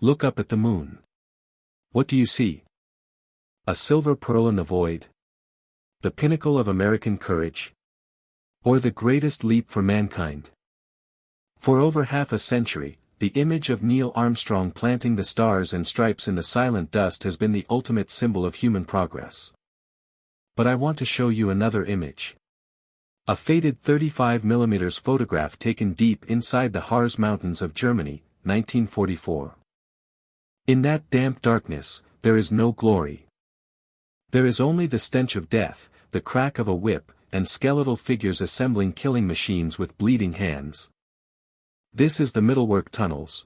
Look up at the moon. What do you see? A silver pearl in the void? The pinnacle of American courage? Or the greatest leap for mankind? For over half a century, the image of Neil Armstrong planting the stars and stripes in the silent dust has been the ultimate symbol of human progress. But I want to show you another image. A faded 35mm photograph taken deep inside the Harz Mountains of Germany, 1944. In that damp darkness, there is no glory. There is only the stench of death, the crack of a whip, and skeletal figures assembling killing machines with bleeding hands. This is the Mittelwerk tunnels.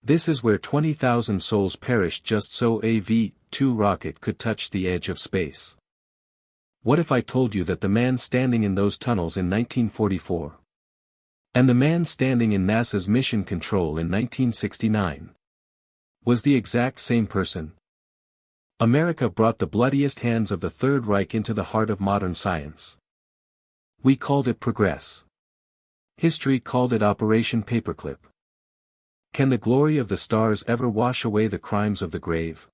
This is where 20,000 souls perished just so a V-2 rocket could touch the edge of space. What if I told you that the man standing in those tunnels in 1944, and the man standing in NASA's Mission Control in 1969, was the exact same person? America brought the bloodiest hands of the Third Reich into the heart of modern science. We called it progress. History called it Operation Paperclip. Can the glory of the stars ever wash away the crimes of the grave?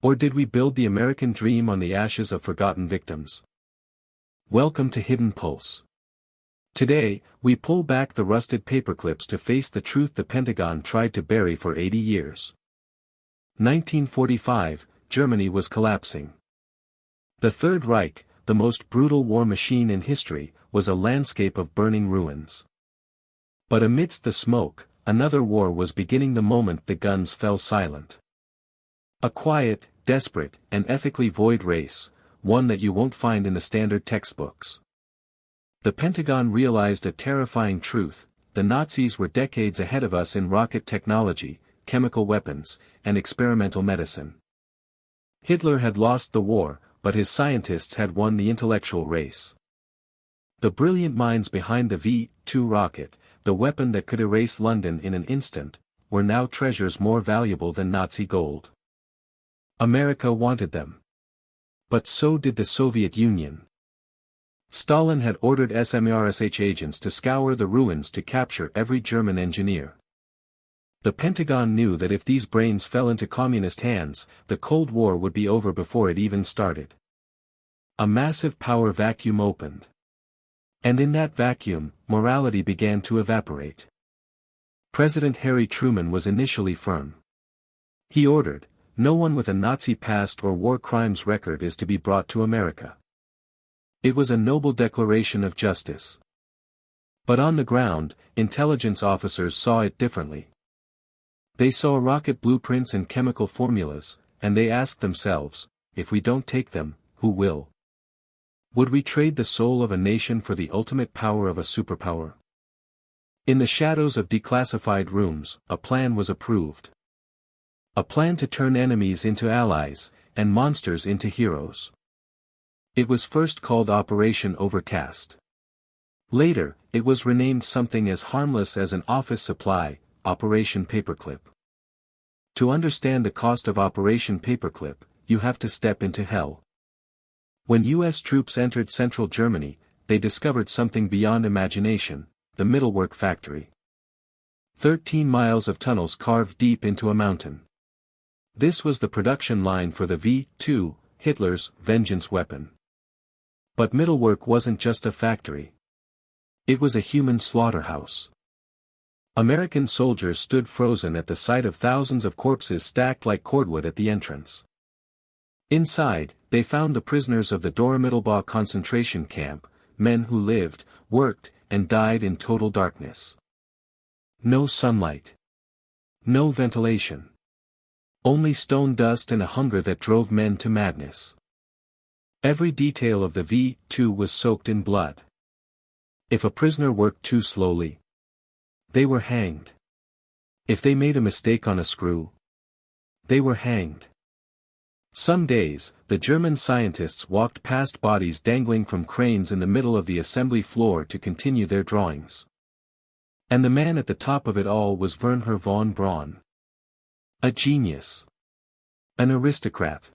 Or did we build the American dream on the ashes of forgotten victims? Welcome to Hidden Pulse. Today, we pull back the rusted paperclips to face the truth the Pentagon tried to bury for 80 years. 1945, Germany was collapsing. The Third Reich, the most brutal war machine in history, was a landscape of burning ruins. But amidst the smoke, another war was beginning the moment the guns fell silent. A quiet, desperate, and ethically void race, one that you won't find in the standard textbooks. The Pentagon realized a terrifying truth: the Nazis were decades ahead of us in rocket technology, chemical weapons, and experimental medicine. Hitler had lost the war, but his scientists had won the intellectual race. The brilliant minds behind the V-2 rocket, the weapon that could erase London in an instant, were now treasures more valuable than Nazi gold. America wanted them. But so did the Soviet Union. Stalin had ordered SMRSH agents to scour the ruins to capture every German engineer. The Pentagon knew that if these brains fell into communist hands, the Cold War would be over before it even started. A massive power vacuum opened. And in that vacuum, morality began to evaporate. President Harry Truman was initially firm. He ordered, "No one with a Nazi past or war crimes record is to be brought to America." It was a noble declaration of justice. But on the ground, intelligence officers saw it differently. They saw rocket blueprints and chemical formulas, and they asked themselves, if we don't take them, who will? Would we trade the soul of a nation for the ultimate power of a superpower? In the shadows of declassified rooms, a plan was approved. A plan to turn enemies into allies, and monsters into heroes. It was first called Operation Overcast. Later, it was renamed something as harmless as an office supply, Operation Paperclip. To understand the cost of Operation Paperclip, you have to step into hell. When U.S. troops entered central Germany, they discovered something beyond imagination: the Mittelwerk factory. 13 miles of tunnels carved deep into a mountain. This was the production line for the V-2, Hitler's vengeance weapon. But Mittelwerk wasn't just a factory. It was a human slaughterhouse. American soldiers stood frozen at the sight of thousands of corpses stacked like cordwood at the entrance. Inside, they found the prisoners of the Dora-Mittelbau concentration camp, men who lived, worked, and died in total darkness. No sunlight. No ventilation. Only stone dust and a hunger that drove men to madness. Every detail of the V-2 was soaked in blood. If a prisoner worked too slowly, they were hanged. If they made a mistake on a screw, they were hanged. Some days, the German scientists walked past bodies dangling from cranes in the middle of the assembly floor to continue their drawings. And the man at the top of it all was Wernher von Braun. A genius. An aristocrat.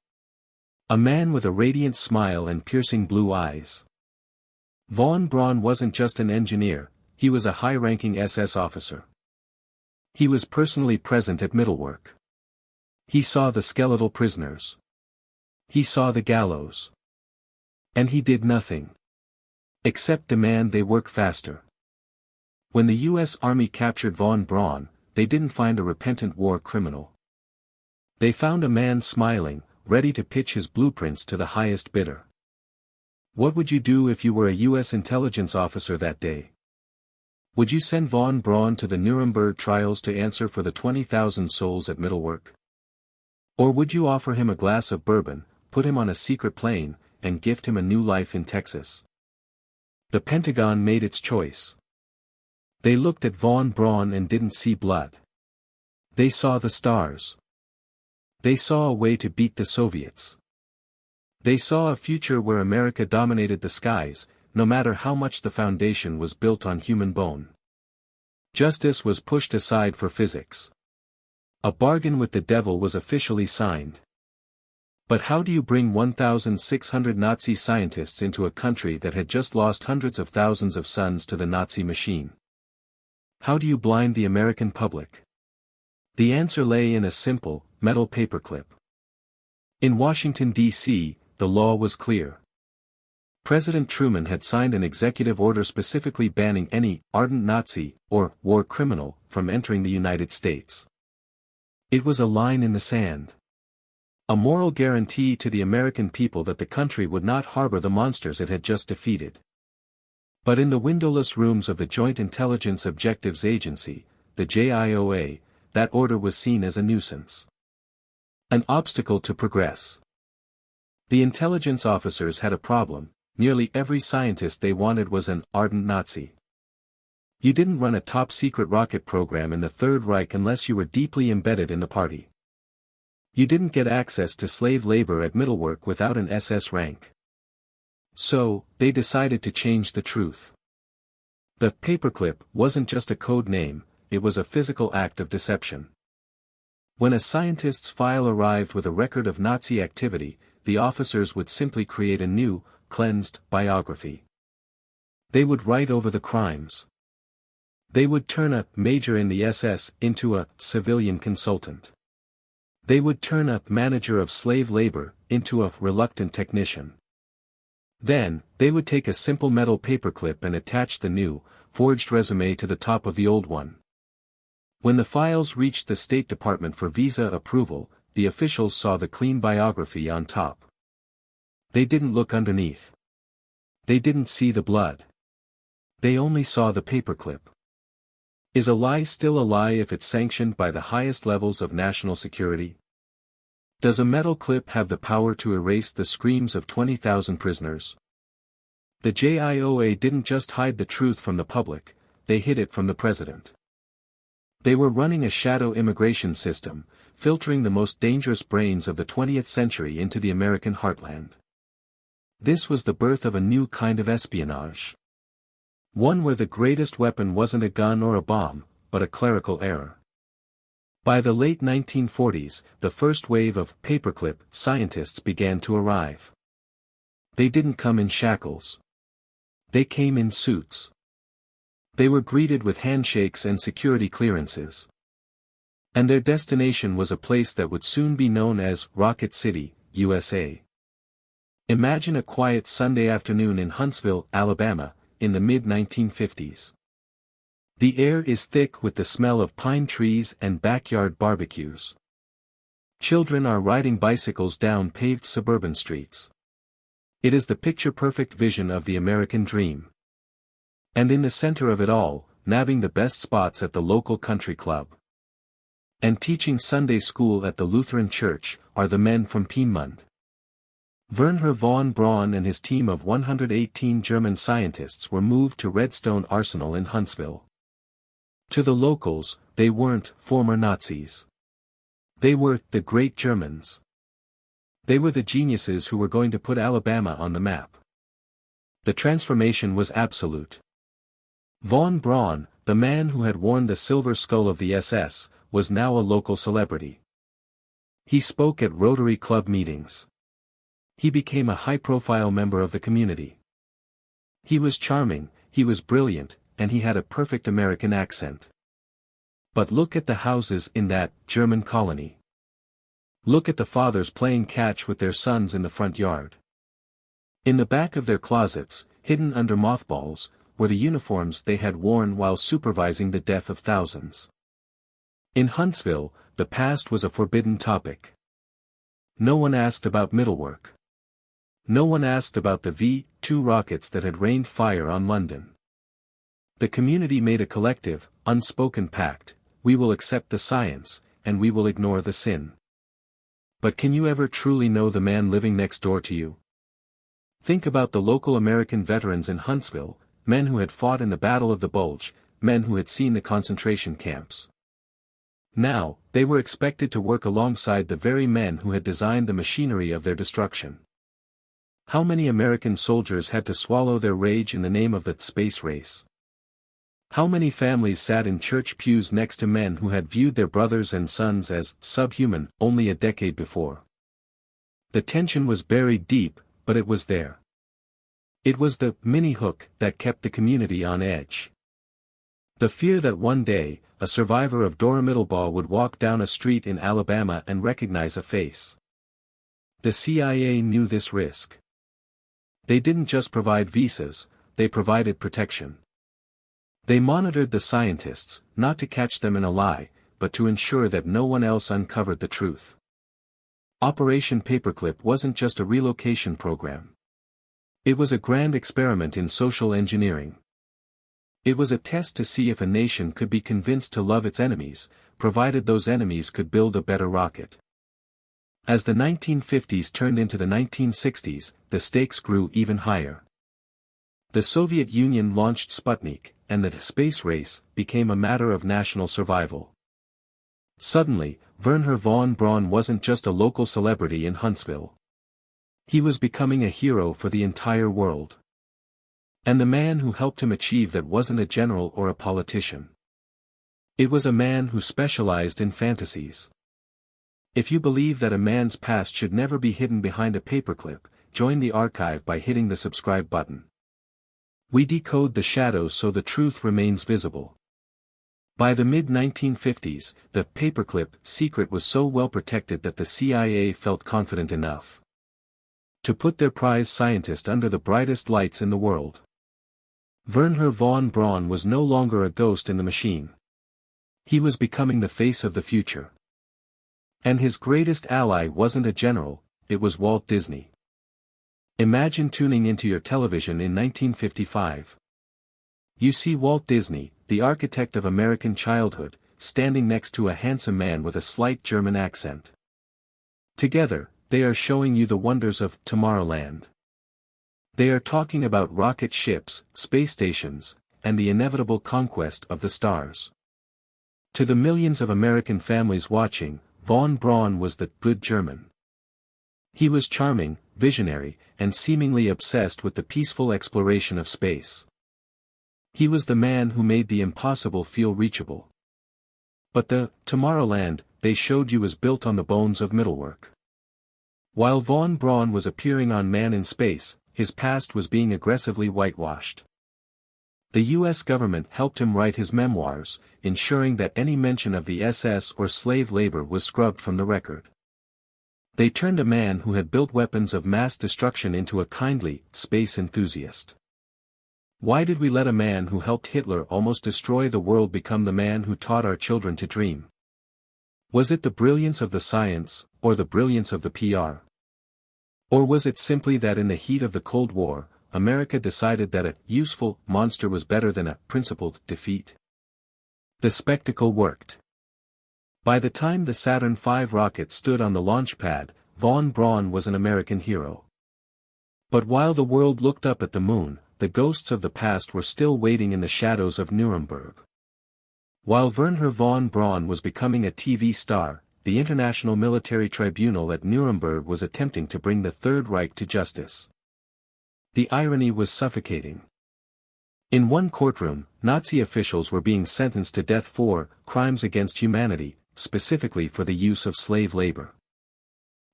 A man with a radiant smile and piercing blue eyes. Von Braun wasn't just an engineer, he was a high-ranking SS officer. He was personally present at Mittelwerk. He saw the skeletal prisoners. He saw the gallows. And he did nothing. Except demand they work faster. When the U.S. Army captured von Braun, they didn't find a repentant war criminal. They found a man smiling, ready to pitch his blueprints to the highest bidder. What would you do if you were a U.S. intelligence officer that day? Would you send von Braun to the Nuremberg trials to answer for the 20,000 souls at Mittelwerk? Or would you offer him a glass of bourbon, put him on a secret plane, and gift him a new life in Texas? The Pentagon made its choice. They looked at von Braun and didn't see blood. They saw the stars. They saw a way to beat the Soviets. They saw a future where America dominated the skies, no matter how much the foundation was built on human bone. Justice was pushed aside for physics. A bargain with the devil was officially signed. But how do you bring 1,600 Nazi scientists into a country that had just lost hundreds of thousands of sons to the Nazi machine? How do you blind the American public? The answer lay in a simple, metal paperclip. In Washington, D.C., the law was clear. President Truman had signed an executive order specifically banning any ardent Nazi or war criminal from entering the United States. It was a line in the sand. A moral guarantee to the American people that the country would not harbor the monsters it had just defeated. But in the windowless rooms of the Joint Intelligence Objectives Agency, the JIOA, that order was seen as a nuisance. An obstacle to progress. The intelligence officers had a problem. Nearly every scientist they wanted was an ardent Nazi. You didn't run a top-secret rocket program in the Third Reich unless you were deeply embedded in the party. You didn't get access to slave labor at Mittelwerk without an SS rank. So, they decided to change the truth. The paperclip wasn't just a code name, it was a physical act of deception. When a scientist's file arrived with a record of Nazi activity, the officers would simply create a new, cleansed biography. They would write over the crimes. They would turn a major in the SS into a civilian consultant. They would turn a manager of slave labor into a reluctant technician. Then, they would take a simple metal paperclip and attach the new, forged resume to the top of the old one. When the files reached the State Department for visa approval, the officials saw the clean biography on top. They didn't look underneath. They didn't see the blood. They only saw the paperclip. Is a lie still a lie if it's sanctioned by the highest levels of national security? Does a metal clip have the power to erase the screams of 20,000 prisoners? The JIOA didn't just hide the truth from the public, they hid it from the president. They were running a shadow immigration system, filtering the most dangerous brains of the 20th century into the American heartland. This was the birth of a new kind of espionage. One where the greatest weapon wasn't a gun or a bomb, but a clerical error. By the late 1940s, the first wave of paperclip scientists began to arrive. They didn't come in shackles. They came in suits. They were greeted with handshakes and security clearances. And their destination was a place that would soon be known as Rocket City, USA. Imagine a quiet Sunday afternoon in Huntsville, Alabama, in the mid-1950s. The air is thick with the smell of pine trees and backyard barbecues. Children are riding bicycles down paved suburban streets. It is the picture-perfect vision of the American dream. And in the center of it all, nabbing the best spots at the local country club. And teaching Sunday school at the Lutheran church, are the men from Piedmont. Wernher von Braun and his team of 118 German scientists were moved to Redstone Arsenal in Huntsville. To the locals, they weren't former Nazis. They were the great Germans. They were the geniuses who were going to put Alabama on the map. The transformation was absolute. Von Braun, the man who had worn the silver skull of the SS, was now a local celebrity. He spoke at Rotary Club meetings. He became a high-profile member of the community. He was charming, he was brilliant, and he had a perfect American accent. But look at the houses in that German colony. Look at the fathers playing catch with their sons in the front yard. In the back of their closets, hidden under mothballs, were the uniforms they had worn while supervising the death of thousands. In Huntsville, the past was a forbidden topic. No one asked about Mittelwerk. No one asked about the V-2 rockets that had rained fire on London. The community made a collective, unspoken pact: we will accept the science, and we will ignore the sin. But can you ever truly know the man living next door to you? Think about the local American veterans in Huntsville, men who had fought in the Battle of the Bulge, men who had seen the concentration camps. Now, they were expected to work alongside the very men who had designed the machinery of their destruction. How many American soldiers had to swallow their rage in the name of the space race? How many families sat in church pews next to men who had viewed their brothers and sons as subhuman only a decade before? The tension was buried deep, but it was there. It was the mini-hook that kept the community on edge. The fear that one day, a survivor of Dora Middlebaugh would walk down a street in Alabama and recognize a face. The CIA knew this risk. They didn't just provide visas, they provided protection. They monitored the scientists, not to catch them in a lie, but to ensure that no one else uncovered the truth. Operation Paperclip wasn't just a relocation program. It was a grand experiment in social engineering. It was a test to see if a nation could be convinced to love its enemies, provided those enemies could build a better rocket. As the 1950s turned into the 1960s, the stakes grew even higher. The Soviet Union launched Sputnik, and the space race became a matter of national survival. Suddenly, Wernher von Braun wasn't just a local celebrity in Huntsville. He was becoming a hero for the entire world. And the man who helped him achieve that wasn't a general or a politician. It was a man who specialized in fantasies. If you believe that a man's past should never be hidden behind a paperclip, join the archive by hitting the subscribe button. We decode the shadows so the truth remains visible. By the mid-1950s, the paperclip secret was so well protected that the CIA felt confident enough to put their prize scientist under the brightest lights in the world. Wernher von Braun was no longer a ghost in the machine. He was becoming the face of the future. And his greatest ally wasn't a general, it was Walt Disney. Imagine tuning into your television in 1955. You see Walt Disney, the architect of American childhood, standing next to a handsome man with a slight German accent. Together, they are showing you the wonders of Tomorrowland. They are talking about rocket ships, space stations, and the inevitable conquest of the stars. To the millions of American families watching, von Braun was the good German. He was charming, visionary, and seemingly obsessed with the peaceful exploration of space. He was the man who made the impossible feel reachable. But the Tomorrowland they showed you was built on the bones of Mittelwerk. While von Braun was appearing on Man in Space, his past was being aggressively whitewashed. The U.S. government helped him write his memoirs, ensuring that any mention of the SS or slave labor was scrubbed from the record. They turned a man who had built weapons of mass destruction into a kindly, space enthusiast. Why did we let a man who helped Hitler almost destroy the world become the man who taught our children to dream? Was it the brilliance of the science, or the brilliance of the PR? Or was it simply that in the heat of the Cold War, America decided that a useful monster was better than a principled defeat? The spectacle worked. By the time the Saturn V rocket stood on the launch pad, von Braun was an American hero. But while the world looked up at the moon, the ghosts of the past were still waiting in the shadows of Nuremberg. While Wernher von Braun was becoming a TV star, the International Military Tribunal at Nuremberg was attempting to bring the Third Reich to justice. The irony was suffocating. In one courtroom, Nazi officials were being sentenced to death for crimes against humanity, specifically for the use of slave labor.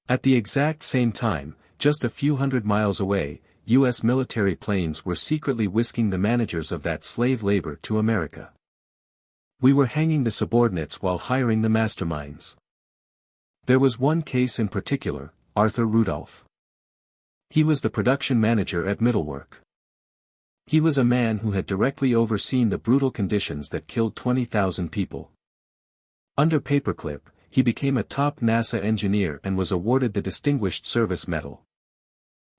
At the exact same time, just a few hundred miles away, U.S. military planes were secretly whisking the managers of that slave labor to America. We were hanging the subordinates while hiring the masterminds. There was one case in particular, Arthur Rudolph. He was the production manager at Mittelwerk. He was a man who had directly overseen the brutal conditions that killed 20,000 people. Under Paperclip, he became a top NASA engineer and was awarded the Distinguished Service Medal.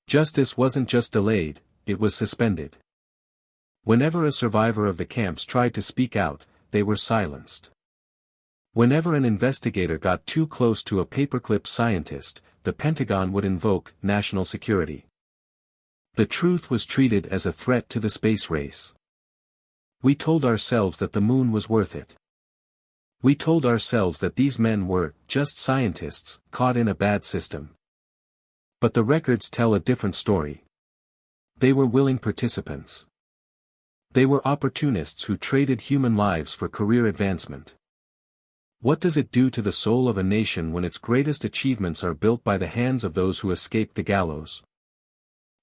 Justice wasn't just delayed, it was suspended. Whenever a survivor of the camps tried to speak out, they were silenced. Whenever an investigator got too close to a paperclip scientist, the Pentagon would invoke national security. The truth was treated as a threat to the space race. We told ourselves that the moon was worth it. We told ourselves that these men were just scientists caught in a bad system. But the records tell a different story. They were willing participants. They were opportunists who traded human lives for career advancement. What does it do to the soul of a nation when its greatest achievements are built by the hands of those who escaped the gallows?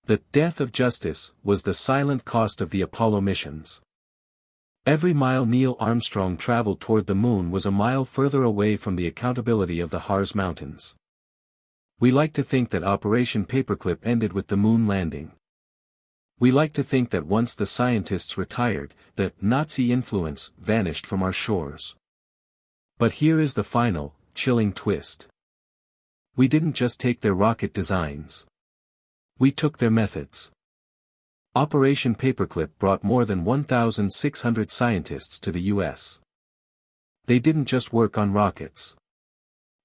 The death of justice was the silent cost of the Apollo missions. Every mile Neil Armstrong traveled toward the moon was a mile further away from the accountability of the Harz Mountains. We like to think that Operation Paperclip ended with the moon landing. We like to think that once the scientists retired, the Nazi influence vanished from our shores. But here is the final, chilling twist. We didn't just take their rocket designs. We took their methods. Operation Paperclip brought more than 1,600 scientists to the U.S. They didn't just work on rockets.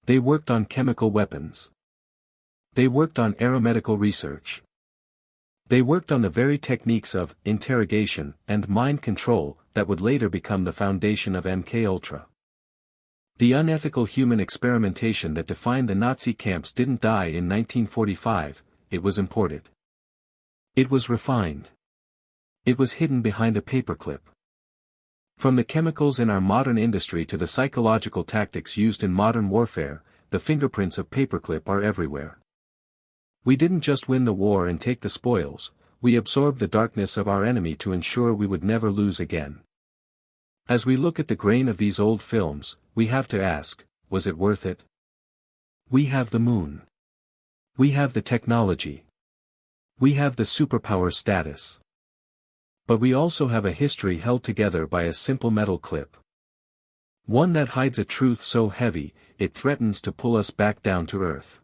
They worked on chemical weapons. They worked on aeromedical research. They worked on the very techniques of interrogation and mind control that would later become the foundation of MKUltra. The unethical human experimentation that defined the Nazi camps didn't die in 1945, it was imported. It was refined. It was hidden behind a paperclip. From the chemicals in our modern industry to the psychological tactics used in modern warfare, the fingerprints of paperclip are everywhere. We didn't just win the war and take the spoils, we absorbed the darkness of our enemy to ensure we would never lose again. As we look at the grain of these old films, we have to ask, was it worth it? We have the moon. We have the technology. We have the superpower status. But we also have a history held together by a simple metal clip. One that hides a truth so heavy, it threatens to pull us back down to earth.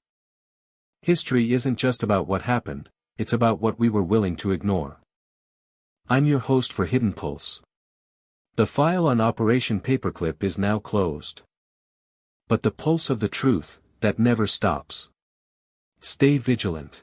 History isn't just about what happened, it's about what we were willing to ignore. I'm your host for Hidden Pulse. The file on Operation Paperclip is now closed. But the pulse of the truth, that never stops. Stay vigilant.